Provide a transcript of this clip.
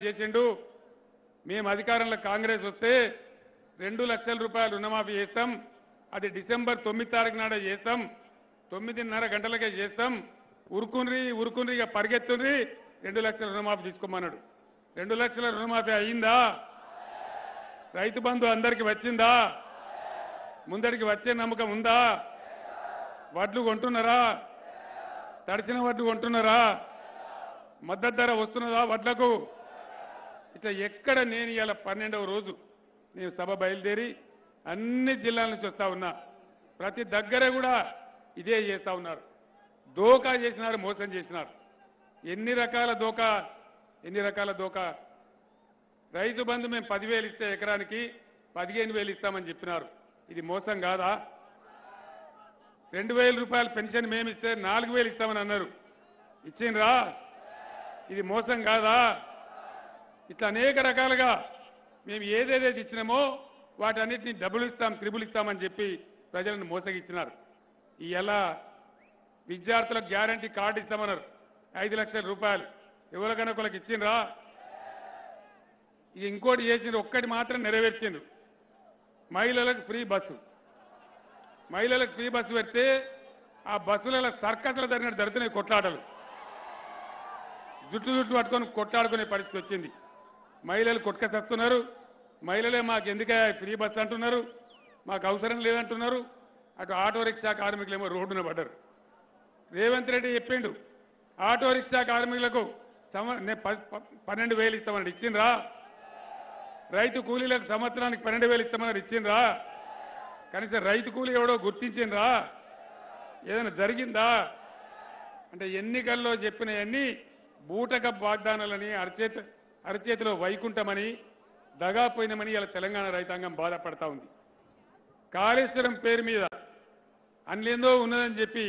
చేసిండు మేము అధికారంలో కాంగ్రెస్ వస్తే 2 లక్షల రూపాయలు రుణమాఫీ చేస్తాం అది డిసెంబర్ 9 తారీఖు నాడే చేస్తాం 9:30 గంటలకే చేస్తాం ఉరుకున్రి ఇక పరిగెత్తుండ్రి 2 లక్షల రుణమాఫీ తీసుకోమన్నాడు 2 లక్షల రుణమాఫీ అయిందా రైతు బంధు అందరికి వచ్చిందా ముందరికి వచ్చే నమ్మకం ఉందా వడ్లు కొంటున్నారా తడిసిన వడ్లు కొంటున్నారా మద్దతు ధర వస్తున్నదా వడ్లకు ఇట్లా ఎక్కడ నేను ఇవాళ 12వ రోజు నేను సభ బయలుదేరి అన్ని జిల్లాల నుంచి వస్తా ఉన్నా ప్రతి దగ్గర కూడా ఇదే చేస్తా ఉన్నారు దోకా చేసినారు మోసం చేసినారు ఎన్ని రకాల దోకా రైతు బంధు మేము 10,000 ఇస్తే ఎకరానికి 15,000 ఇస్తామని చెప్పినారు ఇది మోసం కాదా 2,000 రూపాయల పెన్షన్ మేము ఇస్తే 4,000 ఇస్తామని అన్నారు ఇచ్చిండ్రా ఇది మోసం కాదా ఇట్లా అనేక రకాలుగా మేము ఏదేదైతే ఇచ్చినామో వాటన్నిటిని డబుల్ ఇస్తాం త్రిబుల్ ఇస్తామని చెప్పి ప్రజలను మోసగిచ్చినారు ఇవాళ విద్యార్థులకు గ్యారంటీ కార్డు ఇస్తామన్నారు 5 లక్షల రూపాయలు ఎవరికైనా ఒకరికి ఇచ్చిండ్రా ఇంకోటి చేసిండ్రు ఒక్కటి మాత్రం నెరవేర్చిండ్రు మహిళలకు ఫ్రీ బస్సు పెడితే ఆ బస్సులలో సర్కస్ల జరిగినట్టు జరుగుతున్నాయి కొట్లాటలు జుట్టు పట్టుకొని కొట్లాడుకునే పరిస్థితి వచ్చింది మహిళలు కొట్టుకసేస్తున్నారు మహిళలే మాకు ఎందుకే ఫ్రీ బస్సు అంటున్నారు మాకు అవసరం లేదంటున్నారు అటు ఆటో రిక్షా కార్మికులేమో రోడ్డున పడ్డారు రేవంత్ రెడ్డి చెప్పిండు ఆటో రిక్షా కార్మికులకు 12,000 ఇస్తామన్నాడు ఇచ్చిండ్రా రైతు కూలీలకు సంవత్సరానికి 12,000 ఇస్తామన్నాడు ఇచ్చిండ్రా కనీసం రైతు కూలీ ఎవడో గుర్తించిండ్రా ఏదైనా జరిగిందా అంటే ఎన్నికల్లో చెప్పినవన్నీ బూటక వాగ్దానాలని అరచేతిలో వైకుంఠమని దగాపోయినమని ఇలా తెలంగాణ రైతాంగం బాధపడతా ఉంది కాళేశ్వరం పేరు మీద అన్నేందో ఉన్నదని చెప్పి